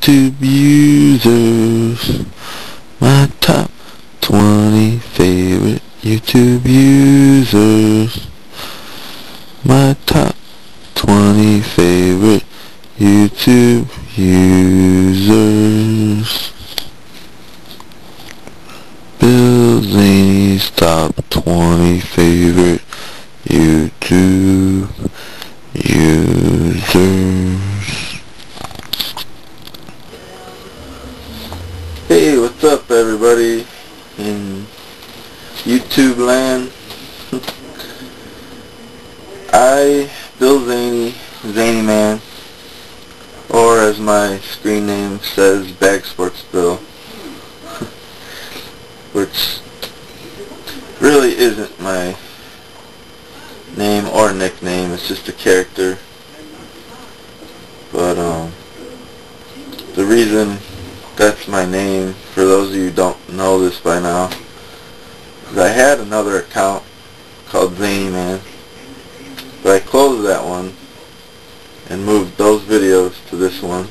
YouTube users. My top 20 favorite YouTube users. My top 20 favorite YouTube users. Bill Szany's top 20 favorite YouTube users. Hey, what's up everybody in YouTube land? Bill Szany, Szany Man, or as my screen name says, Bag Sports Bill, which really isn't my name or nickname, it's just a character. But the reason that's my name, for those of you who don't know this by now, is I had another account called Szany Man, but I closed that one and moved those videos to this one,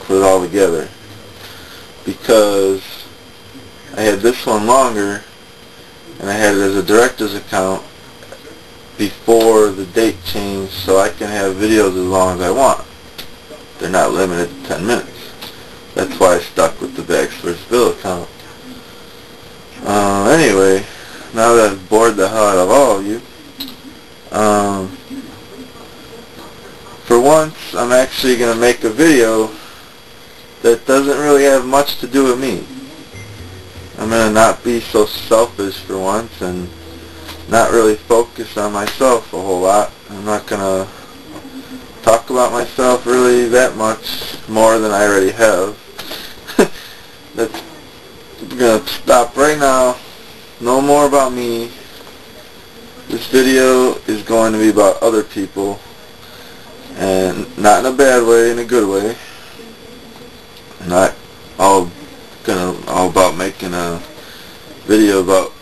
put it all together, because I had this one longer and I had it as a director's account before the date changed, so I can have videos as long as I want. They're not limited to 10 minutes. That's why I stuck with the Bag Sports Bill account. Anyway, now that I've bored the hell out of all of you, for once I'm actually going to make a video that doesn't really have much to do with me. I'm going to not be so selfish for once and not really focus on myself a whole lot. I'm not going to talk about myself really that much more than I already have. That's going to stop right now. No more about me. This video is going to be about other people, and not in a bad way, in a good way. Not all about making a video about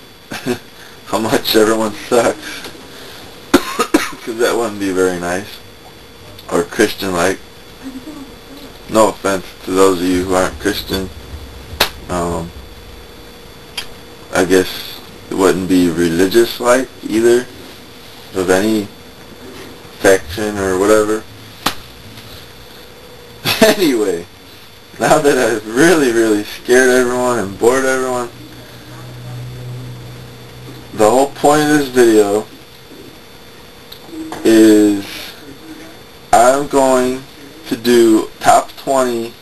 how much everyone sucks, because that wouldn't be very nice or Christian-like. No offense to those of you who aren't Christian. I guess it wouldn't be religious-like either, of any faction or whatever. Anyway, now that I've really scared everyone and bored everyone, the whole point of this video is I'm going to do top 20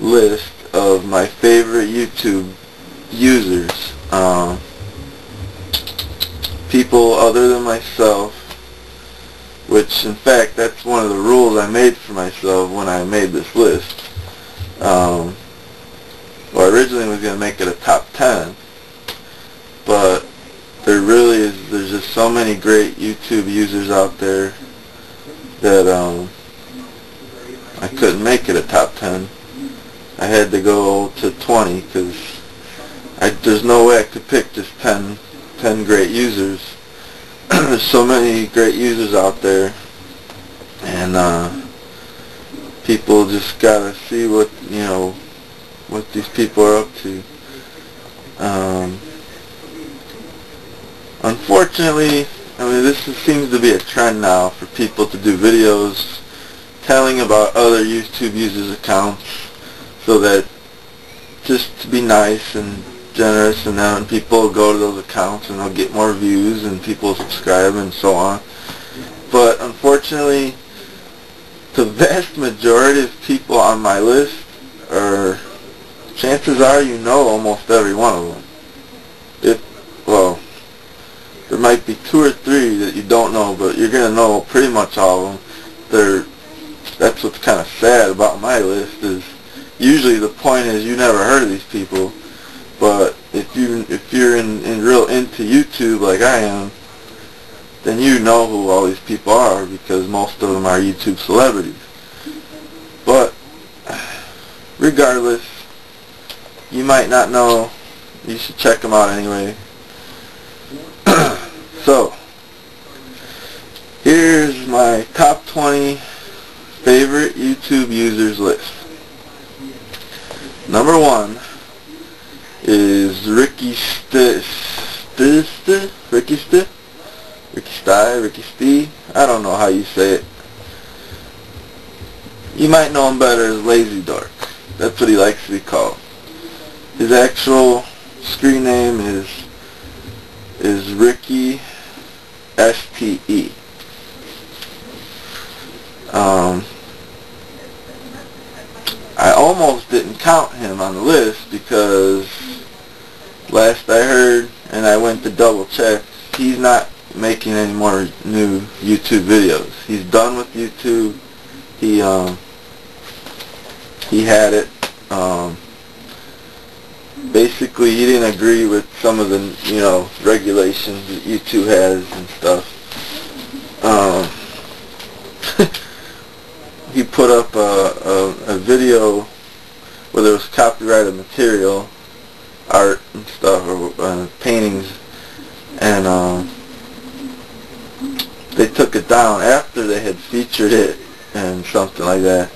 list of my favorite YouTube users, people other than myself, which in fact that's one of the rules I made for myself when I made this list. Well, I originally was going to make it a top 10, but there's just so many great YouTube users out there that I couldn't make it a top 10. I had to go to 20 because there's no way I could pick just 10 great users. There's so many great users out there, and people just gotta see what these people are up to. Unfortunately, I mean, this seems to be a trend now for people to do videos telling about other YouTube users' accounts, so that just to be nice and generous, and then people go to those accounts and they'll get more views and people subscribe and so on. But unfortunately, the vast majority of people on my list are, chances are you know almost every one of them. Well, there might be 2 or 3 that you don't know, but you're going to know pretty much all of them. That's what's kind of sad about my list, is usually the point is you never heard of these people, but if you're in real into YouTube like I am, then you know who all these people are, because most of them are YouTube celebrities. But regardless, you might not know, you should check them out anyway. So here's my top 20 favorite YouTube users list. Number 1 is Ricky Stee. I don't know how you say it. You might know him better as Lazy Dork. That's what he likes to be called. His actual screen name is Ricky STE. I almost didn't count him on the list because last I heard, and I went to double check, he's not making any more new YouTube videos. He's done with YouTube. He had it. Basically, he didn't agree with some of the regulations that YouTube has and stuff. He put up a video where there was copyrighted material, art and stuff, or paintings, and they took it down after they had featured it and something like that.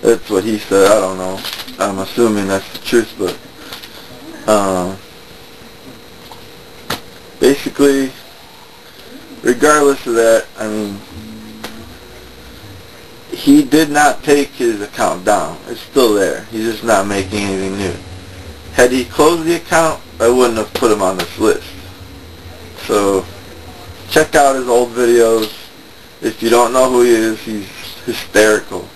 That's what he said. I don't know. I'm assuming that's the truth, but basically, regardless of that, I mean, he did not take his account down. It's still there. He's just not making anything new. Had he closed the account, I wouldn't have put him on this list. So, check out his old videos. If you don't know who he is, he's hysterical.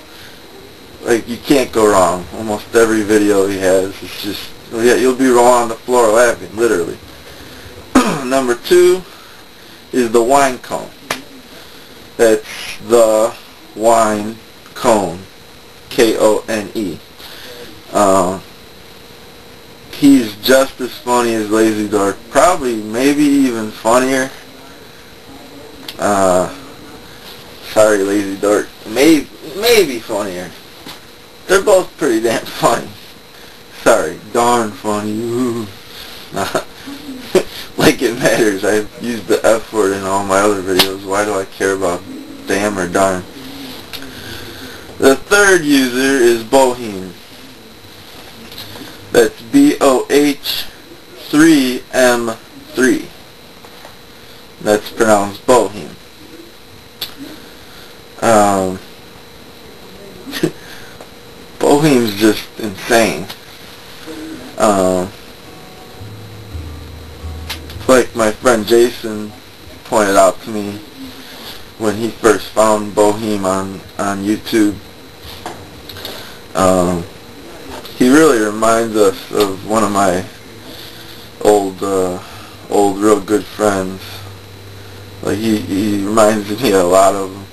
Like, you can't go wrong. Almost every video he has, it's just, yeah, you'll be rolling on the floor laughing, literally. Number 2 is the Wine Cone. That's the Wine Cone, Kone. He's just as funny as Lazy Dork, probably, maybe even funnier. Sorry, Lazy Dork, maybe funnier. They're both pretty damn funny. Sorry, darn funny. Ooh. Like it matters. I've used the F word in all my other videos. Why do I care about damn or darn? The third user is Boheme. That's BOH3M3. That's pronounced Boheme. Boheme's just insane. Like my friend Jason pointed out to me when he first found Boheme on YouTube. He really reminds us of one of my old real good friends. Like he reminds me a lot of him.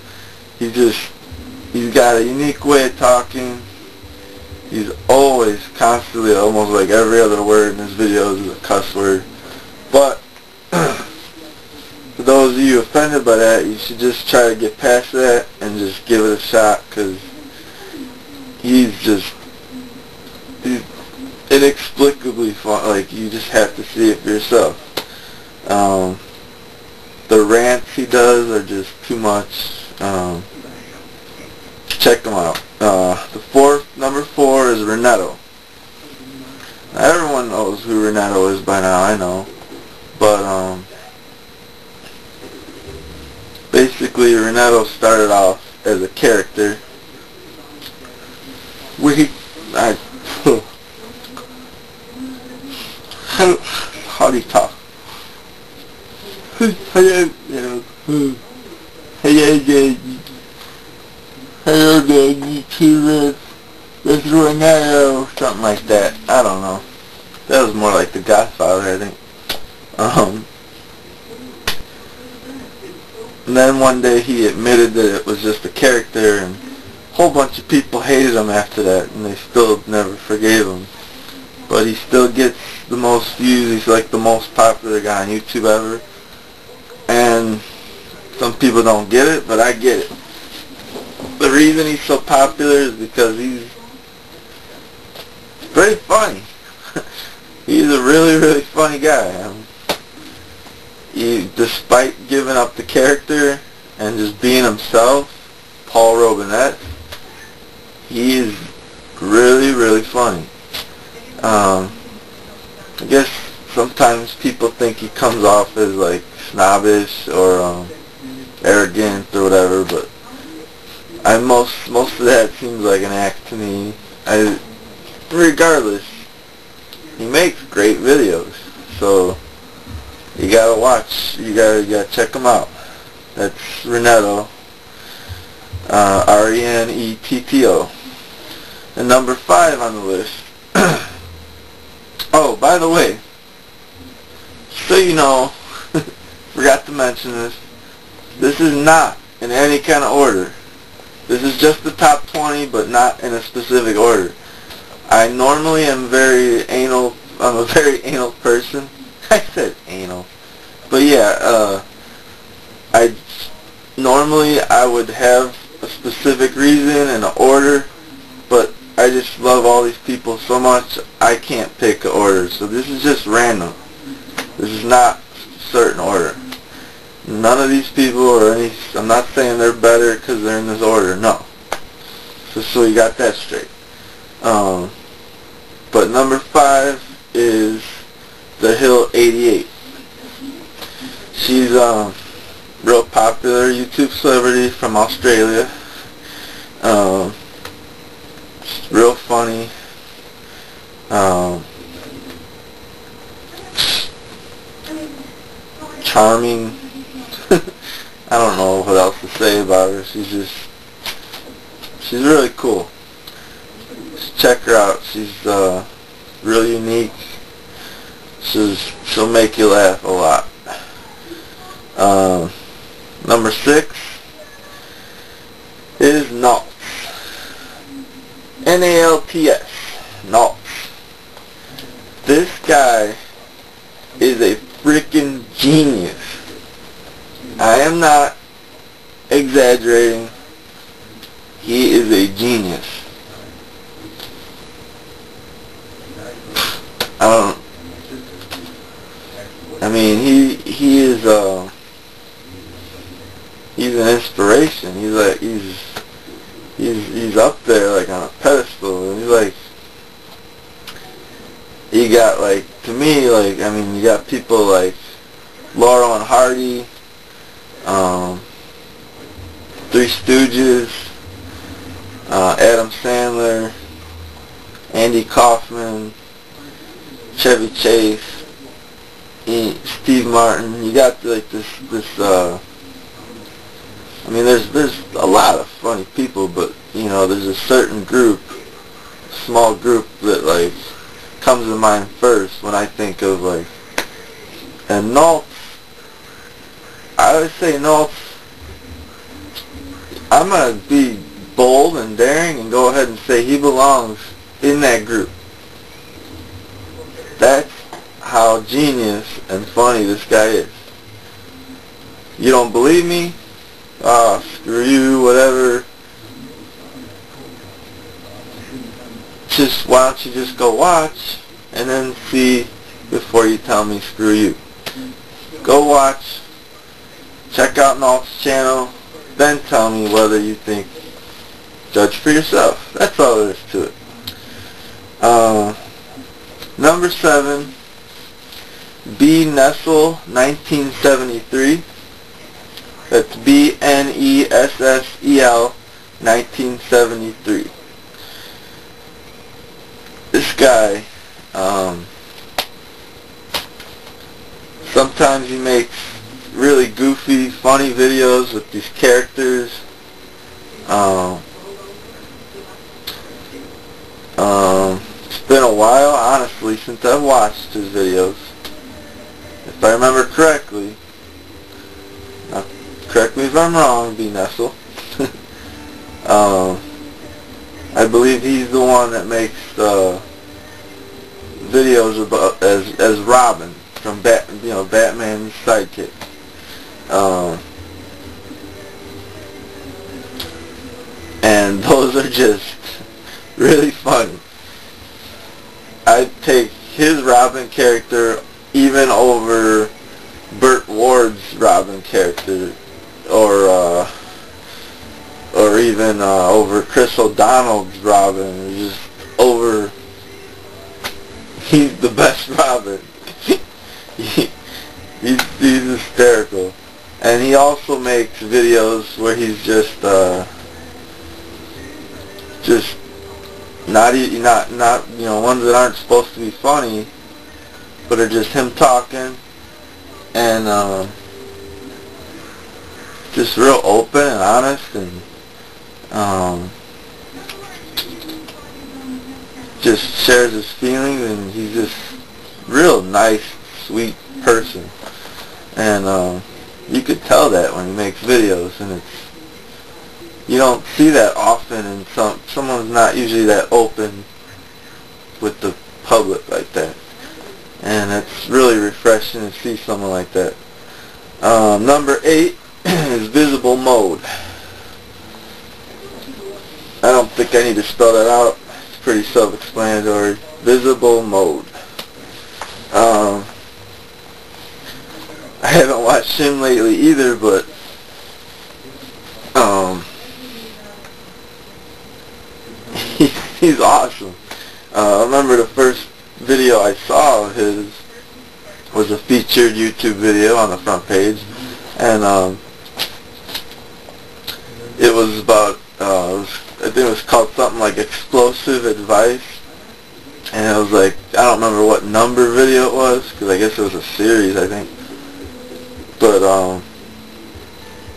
He's got a unique way of talking. He's always constantly, almost like every other word in his videos is a cuss word. But for those of you offended by that, you should just try to get past that and just give it a shot, because he's inexplicably fun. Like, you just have to see it for yourself. The rants he does are just too much. Check them out. Number 4 is Renetto. Now, everyone knows who Renetto is by now, I know. But, basically, Renetto started off as a character. How do you talk? Hello there, YouTube. This is Renetto. Something like that. I don't know. That was more like The Godfather, I think. And then one day he admitted that it was just a character, and a whole bunch of people hated him after that, and they still never forgave him. But he still gets the most views. He's like the most popular guy on YouTube ever. And some people don't get it, but I get it. The reason he's so popular is because he's very funny. He's a really, really funny guy. Despite giving up the character and just being himself, Paul Robinette, he is really, really funny. I guess sometimes people think he comes off as like snobbish or arrogant or whatever, but most of that seems like an act to me. Regardless, he makes great videos, so you gotta watch. You gotta check him out. That's Renetto, Renetto. And number 5 on the list. Oh, by the way, so you know, forgot to mention this. This is not in any kind of order. This is just the top 20, but not in a specific order. I normally am very anal. I'm a very anal person. I said anal, but yeah. I would have a specific reason and an order, but I just love all these people so much I can't pick an order. So this is just random. This is not certain order. None of these people or any. I'm not saying they're better because they're in this order. No. So you got that straight. But number 5 is the Hill 88. She's real popular YouTube celebrity from Australia. She's real funny. Charming. I don't know what else to say about her. She's really cool. Just check her out. She's really unique. She'll make you laugh a lot. Number 6 is Nalts. N-A-L-T-S. Nalts. This guy is a freaking genius. I am not exaggerating. He is a genius. I mean, he is he's an inspiration. He's up there like on a pedestal, and he's like, you got like, to me, like, I mean, you got people like Laurel and Hardy, Three Stooges, Adam Sandler, Andy Kaufman, Chevy Chase, Steve Martin. You got like this I mean, there's a lot of funny people, but you know, there's a certain group, small group that like comes to mind first when I think of like, and Nalts. I would say Nalts. I'm gonna be bold and daring and go ahead and say he belongs in that group. That's how genius and funny this guy is. You don't believe me? Screw you, whatever. Why don't you just go watch and then see before you tell me screw you. Go watch, check out Nalt's channel, then tell me whether you think. Judge for yourself. That's all there is to it. Number 7, B. Nessel, 1973. That's B-N-E-S-S-E-L, 1973. This guy, sometimes he makes really goofy, funny videos with these characters. It's been a while, honestly, since I've watched his videos. If I remember correctly, correct me if I'm wrong, B. Nessel. I believe he's the one that makes videos about as Robin from Batman's sidekick. And those are just really funny. I'd take his Robin character even over Burt Ward's Robin character, or even even over Chris O'Donnell's Robin. It was just over. He's the best Robin. He's hysterical. And he also makes videos where he's just not ones that aren't supposed to be funny, but are just him talking and just real open and honest, and just shares his feelings, and he's just real nice, sweet person. And you could tell that when he makes videos, and you don't see that often, and someone's not usually that open with the public like that. And it's really refreshing to see someone like that. Number 8 is visible mode. I don't think I need to spell that out. It's pretty self-explanatory. Visible mode. I haven't watched him lately either, but he's awesome. I remember the first video I saw of his was a featured YouTube video on the front page, and it was about I think it was called something like explosive advice, and it was like, I don't remember what number video it was, because I guess it was a series, I think. But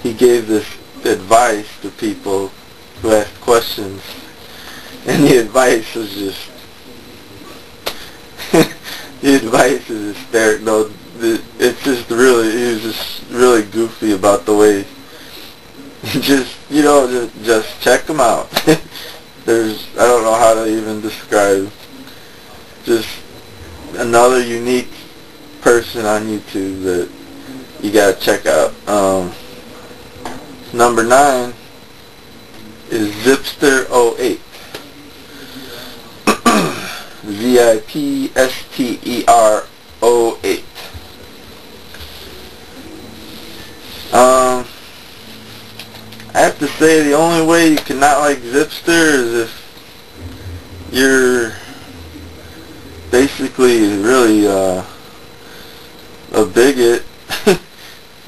he gave this advice to people who asked questions, and the advice was just the advice is hysterical. It's just really, he was just really goofy about the way, just check him out. I don't know how to even describe, just another unique person on YouTube that you gotta check out. Number 9 is Zipster08. ZIPSTER08. I have to say, the only way you cannot like Zipster is if you're basically really a bigot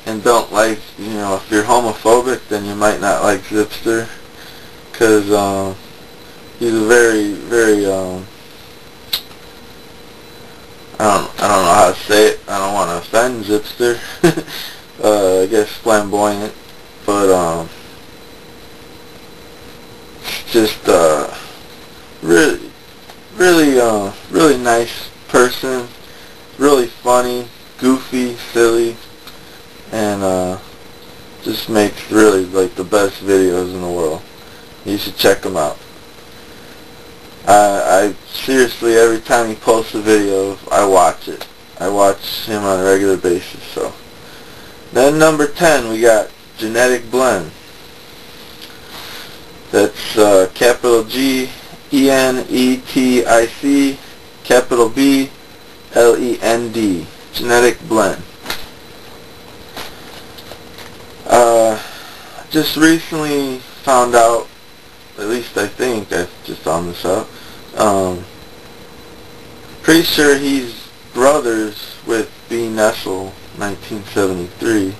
and don't like, if you're homophobic, then you might not like Zipster, because he's a very, very I don't know how to say it. I don't want to offend Zipster. I guess flamboyant, but just really nice person, really funny, goofy, silly, and just makes really like the best videos in the world. You should check him out. I seriously, every time he posts a video, I watch it. I watch him on a regular basis. So then number 10, we got Genetic Blend. That's capital G E N E T I C capital B L E N D. Genetic Blend. Just recently found out, at least I think I just found this out. Pretty sure he's brothers with B. Nessel, 1973.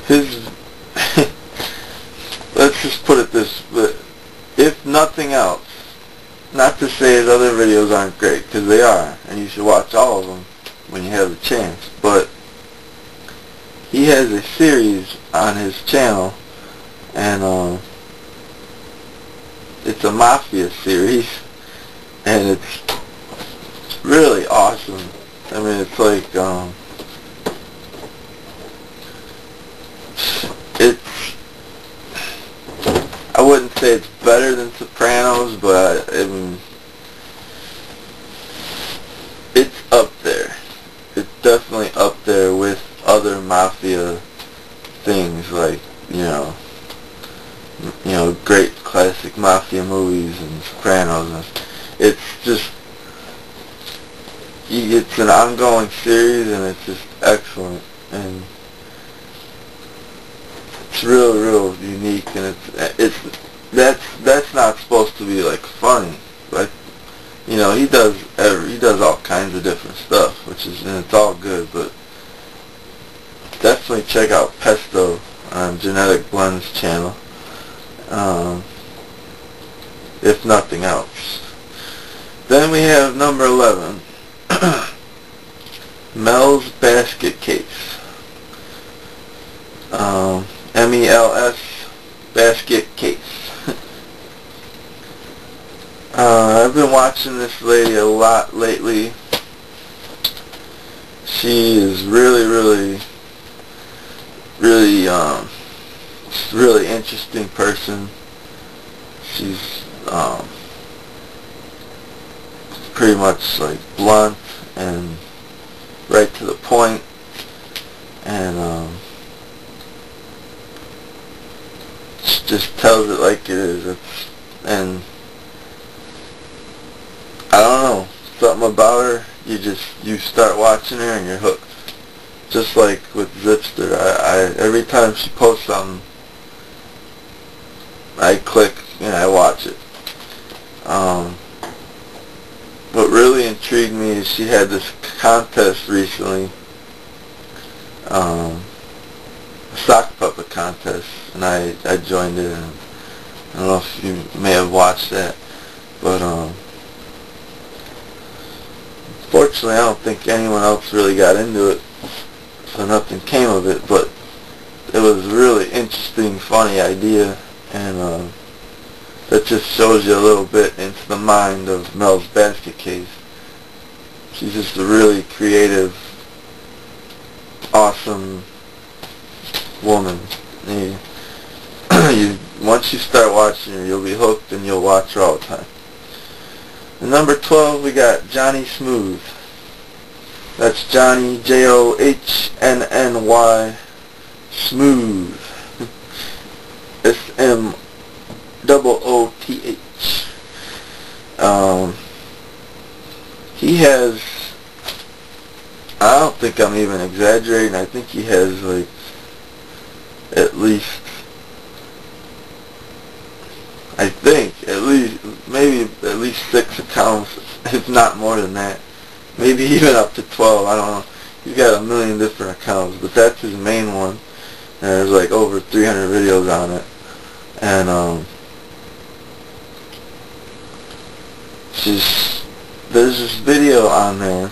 His let's just put it this, but if nothing else, not to say his other videos aren't great, because they are, and you should watch all of them when you have the chance, but he has a series on his channel, and it's a mafia series, and it's really awesome. I mean, it's like I wouldn't say it's better than Sopranos, but I mean, it's up there. It's definitely up there with other mafia things, like great classic mafia movies and Sopranos. And it's just, it's an ongoing series, and it's just excellent. And just real unique, and that's not supposed to be like funny, but you know, he does all kinds of different stuff, and it's all good, but definitely check out Pesto on Genetic Blends channel, if nothing else. Then we have number 11, Mel's Basket Case. MELS Basket Case. I've been watching this lady a lot lately. She is really interesting person. She's pretty much like blunt and right to the point, and she just tells it like it is. And I don't know, something about her, you start watching her and you're hooked. Just like with Zipster, every time she posts something, I click and I watch it. What really intrigued me is she had this contest recently, a sock puppet contest, and I joined it, and I don't know if you may have watched that, but fortunately I don't think anyone else really got into it, so nothing came of it, but it was a really interesting, funny idea, and that just shows you a little bit into the mind of Mel's Basket Case. She's just a really creative, awesome woman. Once you start watching her, you'll be hooked and you'll watch her all the time. And number 12, we got Johnny Smooth. That's Johnny, Johnnny, Smooth. SMOOTH. He has, I don't think I'm even exaggerating, I think he has like maybe at least 6 accounts, if not more than that. Maybe even up to 12, I don't know. He's got a million different accounts, but that's his main one. And there's like over 300 videos on it. And there's this video on there.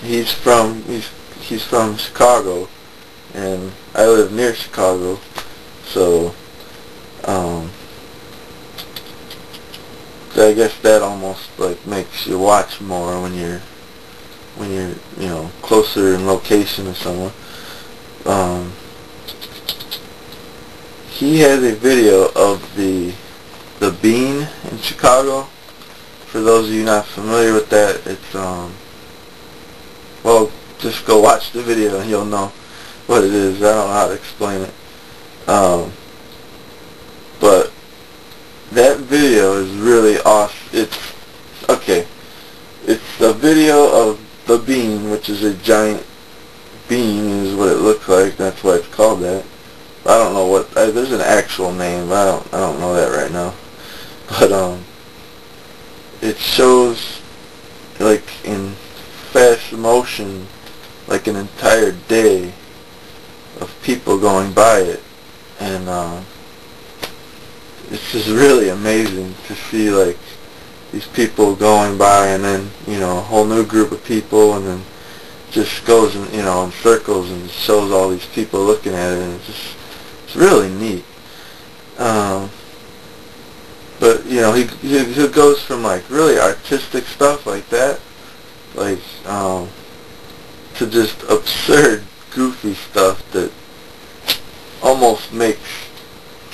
He's from Chicago, and I live near Chicago, so I guess that almost like makes you watch more when you're closer in location to someone. He has a video of the Bean in Chicago. For those of you not familiar with that, it's well, just go watch the video and you'll know what it is. I don't know how to explain it. But that video is really awesome. It's a video of the bean, which is a giant bean, is what it looks like. That's why it's called that. I don't know what. There's an actual name, but I don't know that right now. But it shows like in fast motion, like an entire day of people going by it, and it's just really amazing to see like these people going by, and then a whole new group of people, and then just goes in in circles and shows all these people looking at it, and it's really neat. But he goes from like really artistic stuff like that, like to just absurd, goofy stuff that almost makes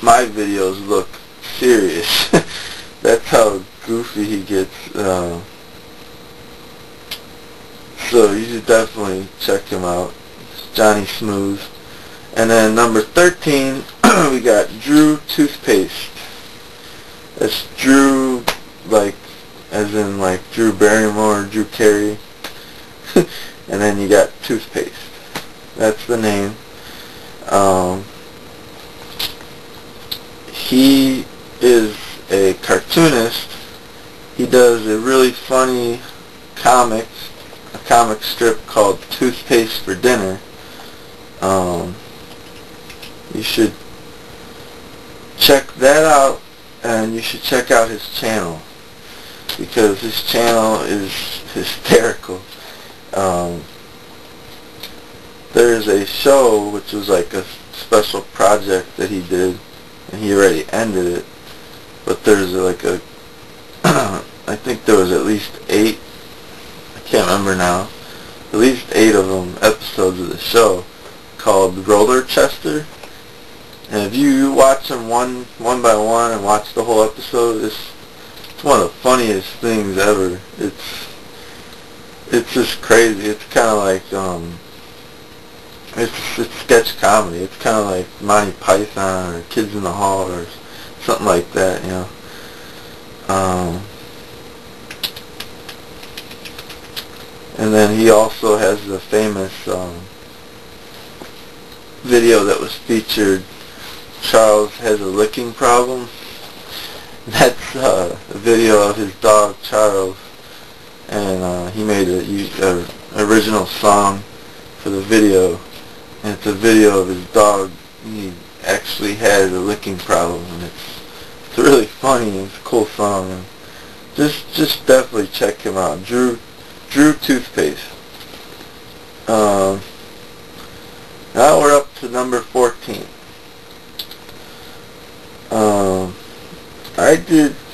my videos look serious. That's how goofy he gets. So you should definitely check him out. It's Johnny Smooth. And then number 13, we got Drew Toothpaste. That's Drew, like, as in like Drew Barrymore, Drew Carey. And then you got Toothpaste. That's the name. He is a cartoonist. He does a really funny a comic strip called Toothpaste for Dinner. You should check that out, and you should check out his channel, because his channel is hysterical. There's a show which was like a special project that he did, and he already ended it, but there's like a I think there was at least 8, I can't remember now, at least 8 of them episodes of the show called Roller Chester. And if you watch them one by one and watch the whole episode, it's one of the funniest things ever. It's just crazy. It's kind of like it's sketch comedy. It's kind of like Monty Python or Kids in the Hall or something like that, you know. And then he also has the famous video that was featured, Charles Has a Licking Problem. That's a video of his dog Charles, and he made a original song for the video, and it's a video of his dog. He actually has a licking problem, and it's really funny, and it's a cool song, and just definitely check him out. Drew Toothpaste. Now we're up to number 14.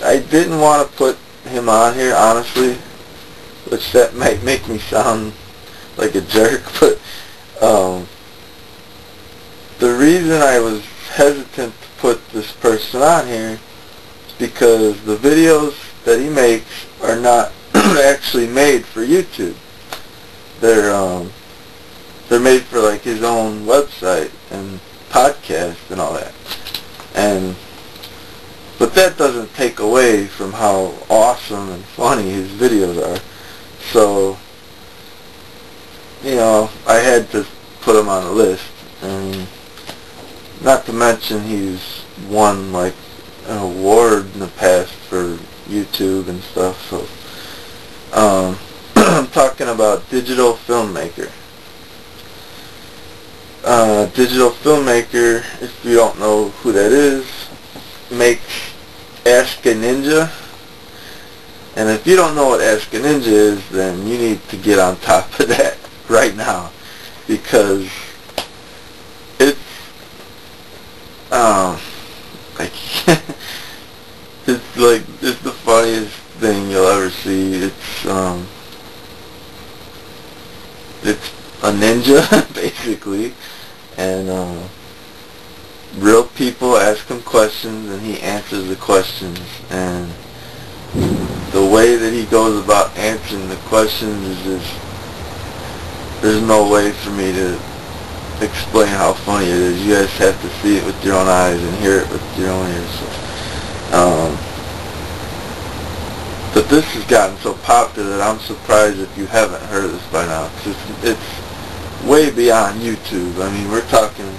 I didn't want to put him on here, honestly, which that might make me sound like a jerk, but the reason I was hesitant to put this person on here is because the videos that he makes are not actually made for YouTube. They're made for like his own website and podcast and all that. But that doesn't take away from how awesome and funny his videos are. So, you know, I had to put him on the list. And not to mention he's won like an award in the past for YouTube and stuff. So, I'm talking about Digital Filmmaker. Digital Filmmaker, if you don't know who that is, makes Ask a Ninja. And if you don't know what Ask a Ninja is, then you need to get on top of that right now, because it's it's the funniest thing you'll ever see. It's a ninja basically, and real people ask him questions and he answers the questions, and the way that he goes about answering the questions is just, there's no way for me to explain how funny it is. You guys have to see it with your own eyes and hear it with your own ears. So, but this has gotten so popular that I'm surprised if you haven't heard of this by now. It's way beyond YouTube. I mean, we're talking,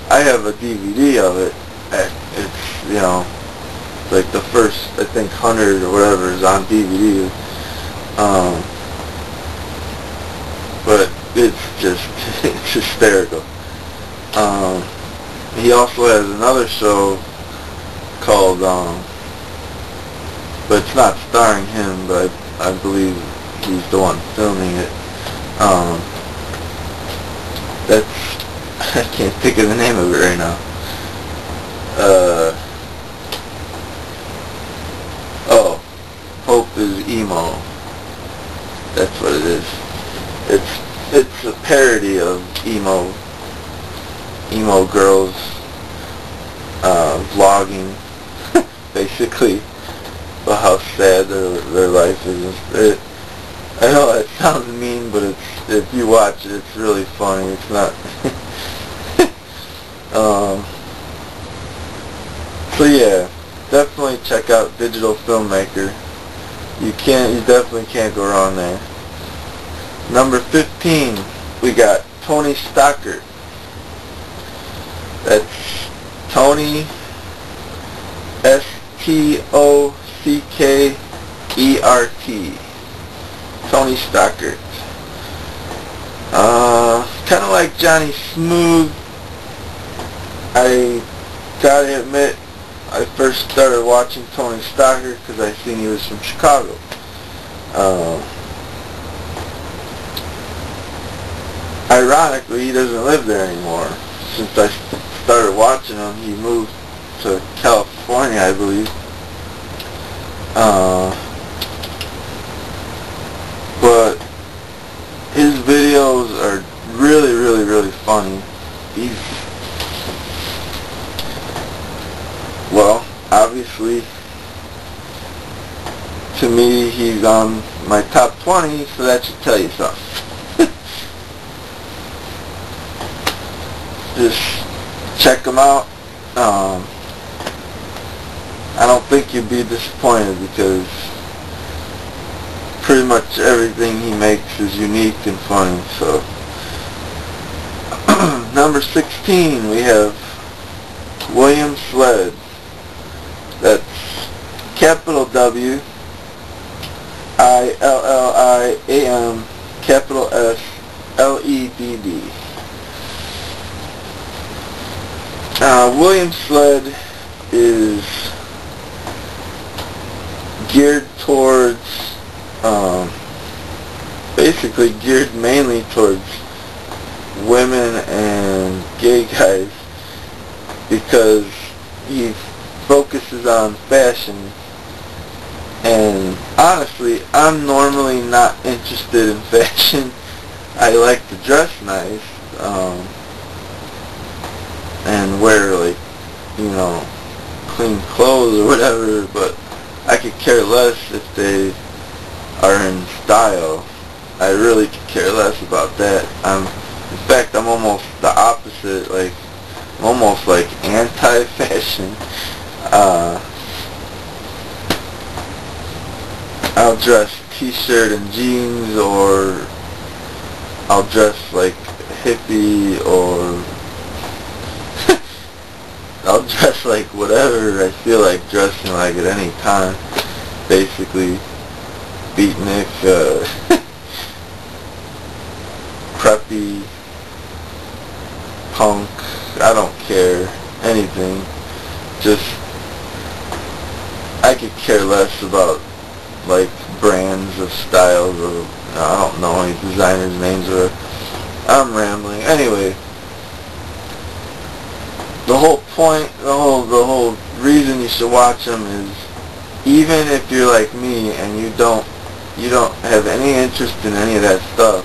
I have a DVD of it. It's, you know, like the first, I think, 100 or whatever is on DVD. But it's just, it's hysterical. He also has another show called, but it's not starring him, but I believe he's the one filming it. That's, I can't think of the name of it right now. Oh, Hope is Emo. That's what it is. It's a parody of emo girls vlogging, basically, about how sad their life is. I know that sounds mean, but if you watch it, it's really funny. It's not. So yeah, definitely check out Digital Filmmaker. You definitely can't go wrong there. Number 15, we got Tony Stockert. That's Tony Stockert. Tony Stockert. Kind of like Johnny Smooth. I gotta admit, I first started watching Tony Stockert because I seen he was from Chicago. Ironically, he doesn't live there anymore. Since I started watching him, he moved to California, I believe. But his videos are really, really, really funny. Well, obviously, to me, he's on my top 20, so that should tell you something. Just check him out. I don't think you'd be disappointed because pretty much everything he makes is unique and funny. So, number 16, we have William Sledd. That's capital W, I-L-L-I-A-M, capital S-L-E-D-D. William Sledd is geared towards, basically geared mainly towards women and gay guys because he focuses on fashion, and honestly, I'm normally not interested in fashion. I like to dress nice, and wear, like, you know, clean clothes or whatever, but I could care less if they are in style. I really could care less about that. In fact, I'm almost the opposite, like, I'm almost like anti-fashion. I'll dress t-shirt and jeans, or I'll dress like hippie, or I'll dress like whatever I feel like dressing like at any time. Basically, beatnik, preppy, punk, I don't care, anything. Just, I could care less about, like, brands of styles, or I don't know any designers' names, or I'm rambling. Anyway, the whole point, the whole reason you should watch him is, even if you're like me and you don't have any interest in any of that stuff,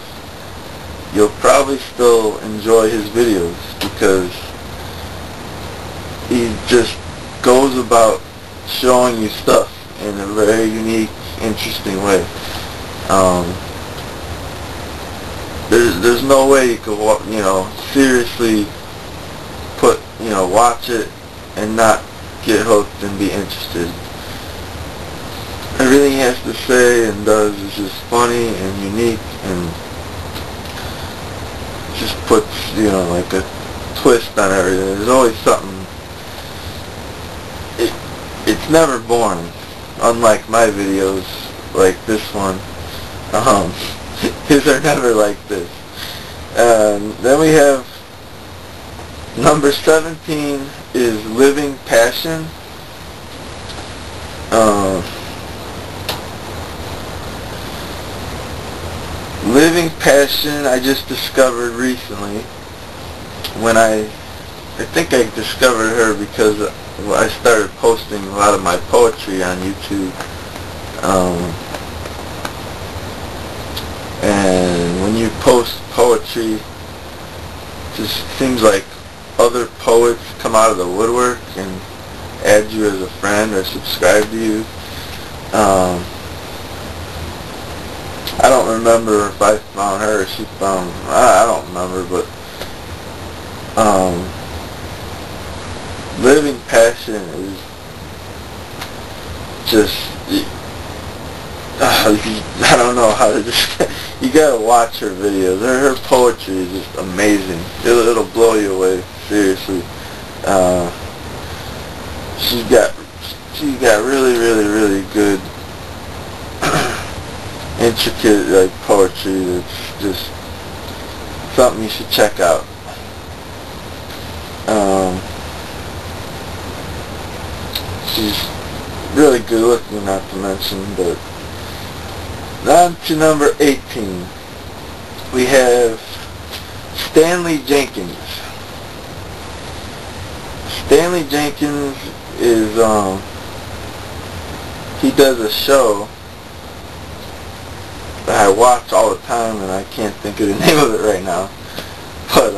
you'll probably still enjoy his videos because he just goes about showing you stuff in a very unique, interesting way. There's no way you could, seriously watch it and not get hooked and be interested. Everything he has to say and does is just funny and unique, and just puts, like a twist on everything. There's always something. It's never boring, unlike my videos like this one. His are never like this. Then we have number 17 is Living Passion. Living Passion I just discovered recently when I think I discovered her because I started posting a lot of my poetry on YouTube. And when you post poetry, it just seems like other poets come out of the woodwork and add you as a friend or subscribe to you. I don't remember if I found her or she found, I don't remember, but Living Passion is just, I don't know how to describe. You gotta watch her videos. Her poetry is just amazing. It'll blow you away, seriously. She's got she's got really, really, really good, intricate, like, poetry that's just something you should check out. She's really good looking, not to mention, but on to number 18. We have Stanley Jenkins. Stanley Jenkins is, he does a show that I watch all the time, and I can't think of the name of it right now, but,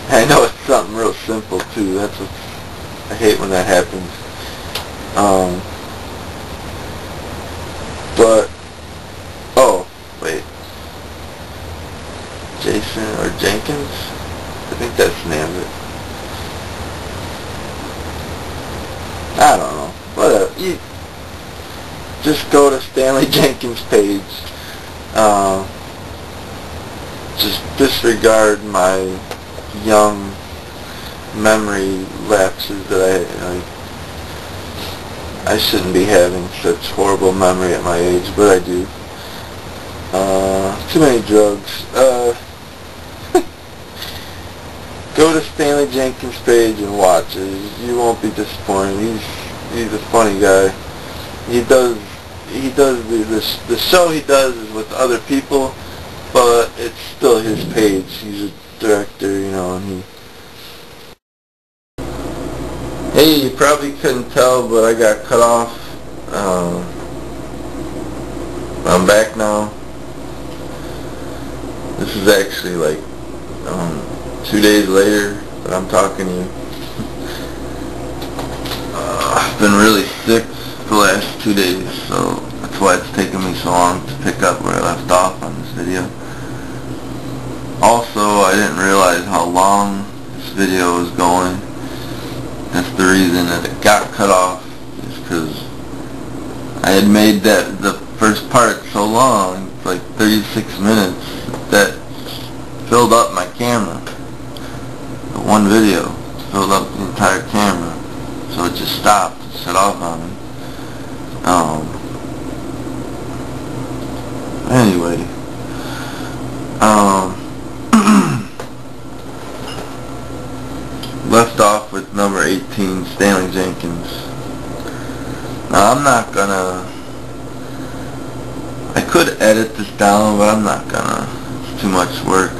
I know it's something real simple, too. That's what I hate when that happens. But, oh, wait. Jason or Jenkins? I think that's the name of it. I don't know. Whatever. You just go to Stanley Jenkins' page. Just disregard my young memory lapses that I shouldn't be having such horrible memory at my age, but I do. Too many drugs. Go to Stanley Jenkins' page and watch it. You won't be disappointed. He's a funny guy. The show he does is with other people, but it's still his page. He's a director, you know, and he... Hey, you probably couldn't tell, but I got cut off. I'm back now. This is actually like 2 days later that I'm talking to you. I've been really sick the last 2 days, so that's why it's taken me so long to pick up where I left off on this video. Also, I didn't realize how long this video was going. That's the reason that it got cut off, is because I had made the first part so long, it's like 36 minutes, that filled up my camera. The one video filled up the entire camera, so it just stopped and shut off on me. Anyway, left off with number 18, Stanley Jenkins. Now I'm not gonna, I could edit this down, but I'm not gonna. It's too much work,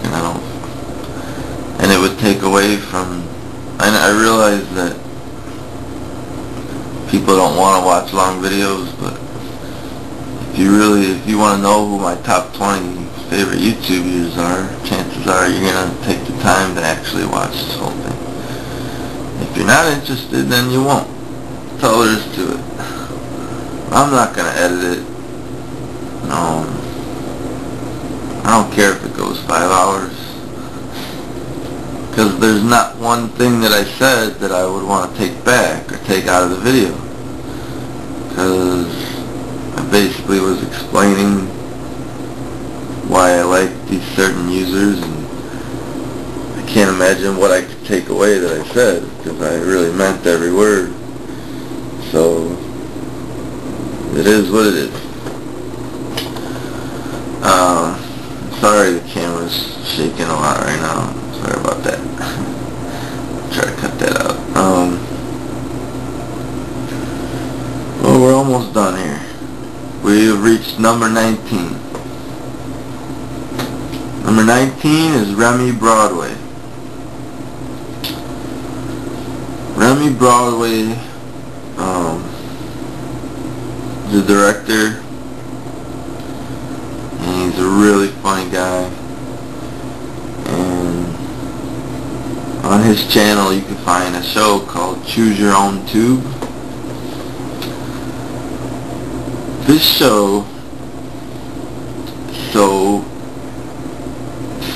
and it would take away from, and I realize that people don't want to watch long videos, but if you want to know who my top 20 favorite YouTubers are, chances are you're gonna take the time to actually watch this whole thing. If you're not interested, then you won't. That's all there is to it. I'm not going to edit it. No. I don't care if it goes 5 hours. Because there's not one thing that I said that I would want to take back or take out of the video. Because I basically was explaining why I like these certain users, and I can't imagine what I could take away that I said, because I really meant every word. So, it is what it is. Sorry the camera's shaking a lot right now. Sorry about that. I'll try to cut that out. Well, we're almost done here. We have reached number 19. Number 19 is Remy Broadway. Remy Broadway, the director, and he's a really funny guy, and on his channel you can find a show called Choose Your Own Tube. This show is so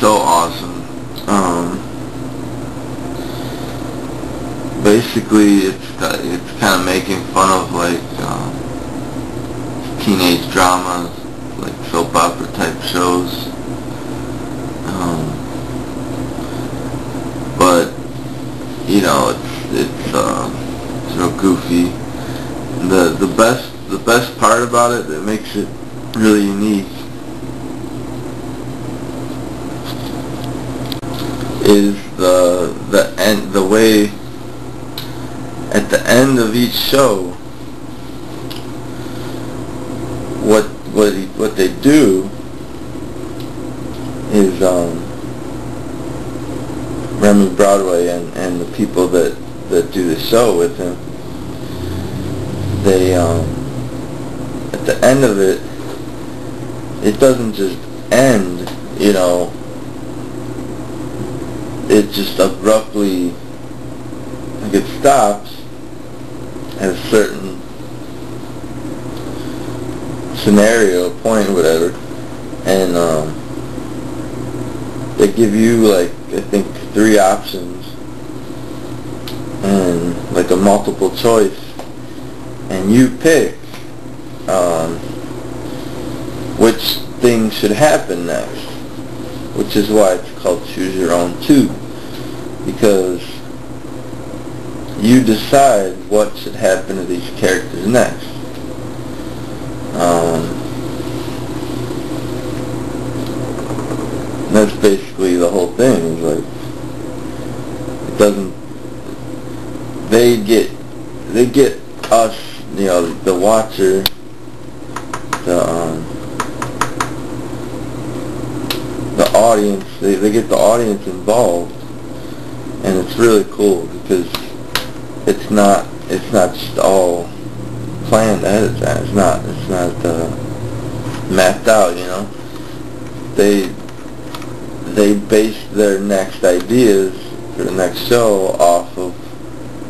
awesome. Basically, it's kind of making fun of like teenage dramas, like soap opera type shows. But you know, it's goofy. The best part about it that makes it really unique is the way at the end of each show what they do is Remy Broadway and the people that do the show with him, they at the end of it, it doesn't just end, you know, it just abruptly, like, it stops at a certain scenario, point, whatever, and they give you, like, I think 3 options and like a multiple choice, and you pick which thing should happen next, which is why it's called Choose Your Own Tube, because you decide what should happen to these characters next. That's basically the whole thing. Is like, it doesn't. They get us, you know, the watcher, the audience. They get the audience involved, and it's really cool because it's not just all planned ahead of time. It's not mapped out, you know. They base their next ideas for the next show off of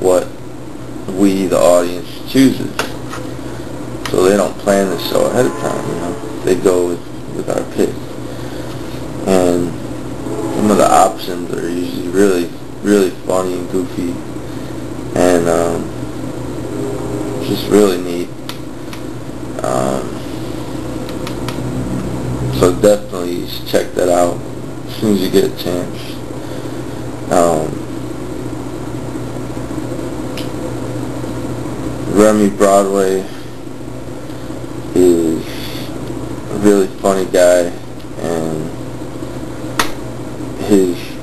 what we, the audience, chooses. So they don't plan the show ahead of time, you know. They go with our pick. And some of the options are usually really, really funny and goofy, and just really neat. So definitely you should check that out as soon as you get a chance. Remy Broadway is a really funny guy, and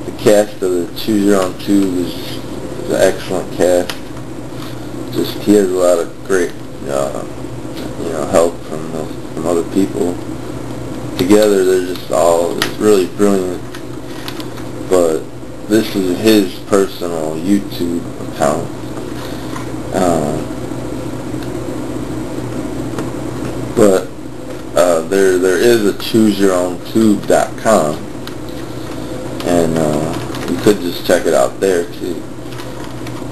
the cast of the Choose Your Own Tube is an excellent cast. Just, he has a lot of great you know, help from other people. Together they're just all really brilliant. But this is his personal YouTube account. But there is a ChooseYourOwnTube.com, and you could just check it out there too.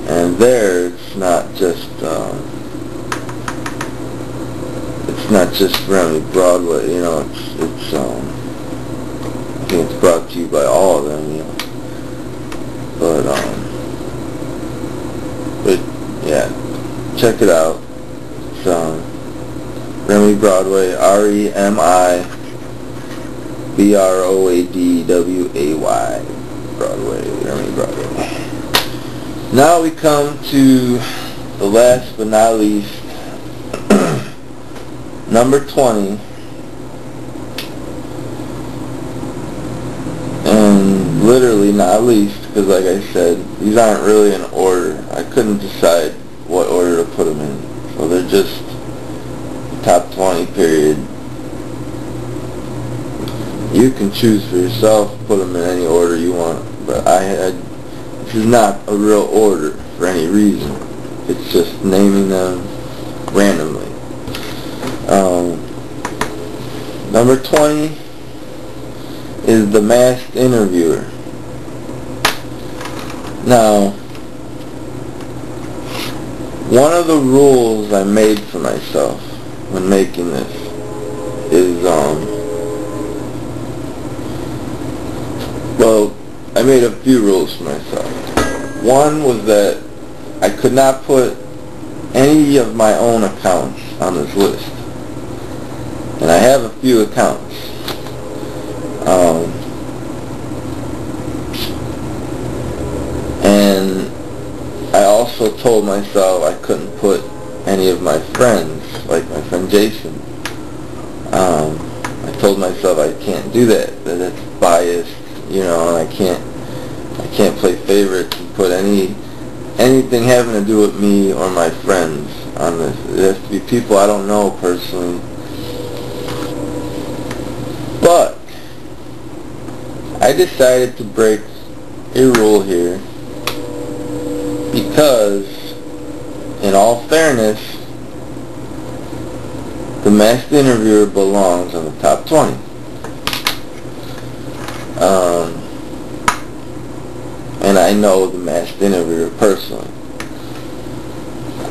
And there, it's not just Remy Broadway, you know. It's I think it's brought to you by all of them, you know. But yeah, check it out. It's Remy Broadway, REMI BROADWAY, Broadway, Remy Broadway. Now we come to the last but not least, number 20, and literally not least, because like I said, these aren't really in order. I couldn't decide what order to put them in, so they're just top 20, period. You can choose for yourself, put them in any order you want, but this is not a real order for any reason. It's just naming them randomly. Number 20 is The Masked Interviewer. Now, one of the rules I made for myself when making this is, well, I made a few rules for myself. One was that I could not put any of my own accounts on this list. And I have a few accounts. And I also told myself I couldn't put any of my friends, like my friend Jason. I told myself I can't do that. That's biased, you know, and I can't play favorites and put anything having to do with me or my friends on this. It has to be people I don't know personally. But I decided to break a rule here because, in all fairness, the Masked Interviewer belongs on the top 20. And I know the Masked Interviewer personally.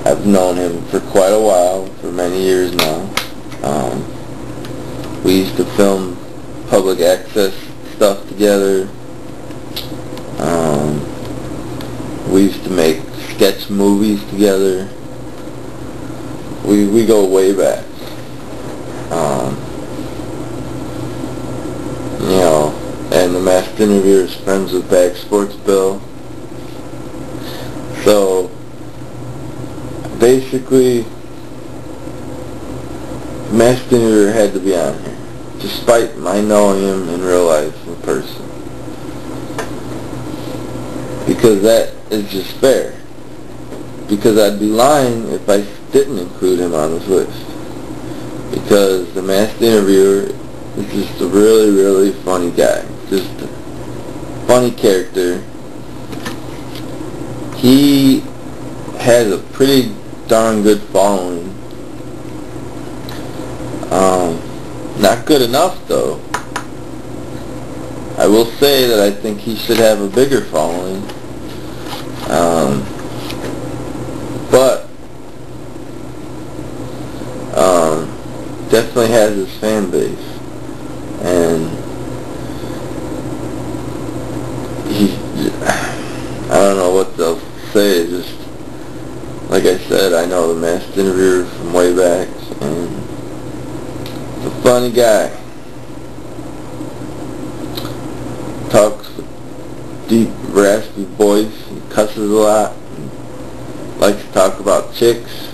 I've known him for quite a while, for many years now. We used to film public access stuff together. We used to make sketch movies together. We go way back. You know, and the Masked Interviewer is friends with Bag Sports Bill. So basically, the Masked Interviewer had to be on here, despite my knowing him in real life, in person. Because that is just fair. Because I'd be lying if I didn't include him on this list. Because the Masked Interviewer is just a really, really funny guy. Just a funny character. He has a pretty darn good following. Not good enough, though. I will say that I think he should have a bigger following. But definitely has his fan base, and I don't know what they'll say. Just like I said, I know the Masked Interviewer from way back, and he's a funny guy. Talks with deep, raspy voice. He cusses a lot. Likes to talk about chicks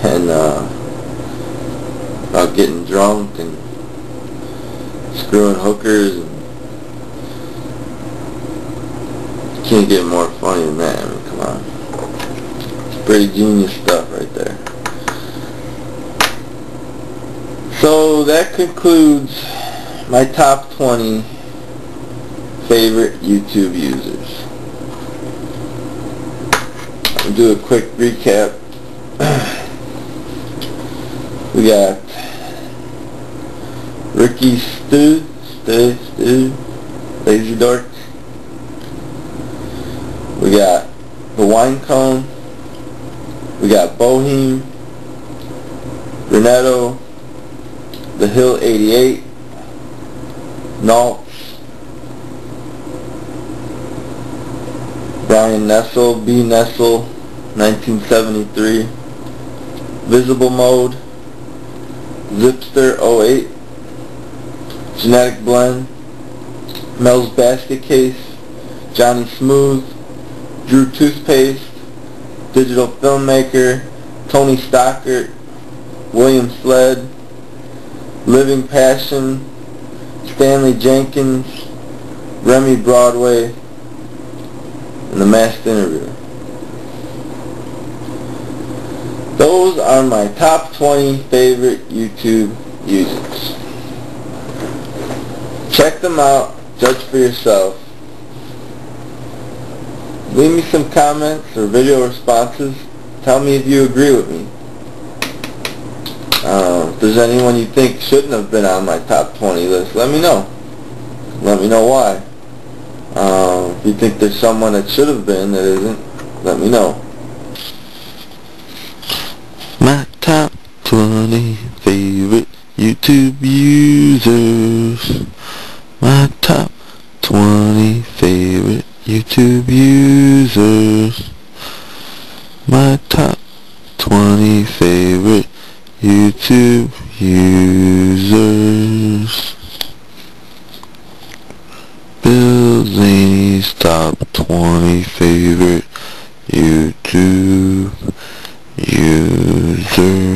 and about getting drunk and screwing hookers, and you can't get more funny than that. I mean, come on. It's pretty genius stuff right there. So that concludes my top 20 favorite YouTube users. I'll do a quick recap. We got Ricky Stu, Lazy Dork. We got The Wine Cone. We got Bohem, Renetto, The Hill 88, Naltz, Brian Nessel, B. Nessel, 1973, Visible Mode, Zipster 08, Genetic Blend, Mel's Basket Case, Johnny Smooth, Drew Toothpaste, Digital Filmmaker, Tony Stockert, William Sled, Living Passion, Stanley Jenkins, Remy Broadway, and the Masked Interviewer. Those are my top 20 favorite YouTube users. Check them out, judge for yourself. Leave me some comments or video responses. Tell me if you agree with me. If there's anyone you think shouldn't have been on my top 20 list, let me know. Let me know why. If you think there's someone that should have been that isn't, let me know. My top 20 favorite YouTube users. My top 20 favorite YouTube users. My top 20 favorite YouTube users. Bill Zaney's top 20 favorite user.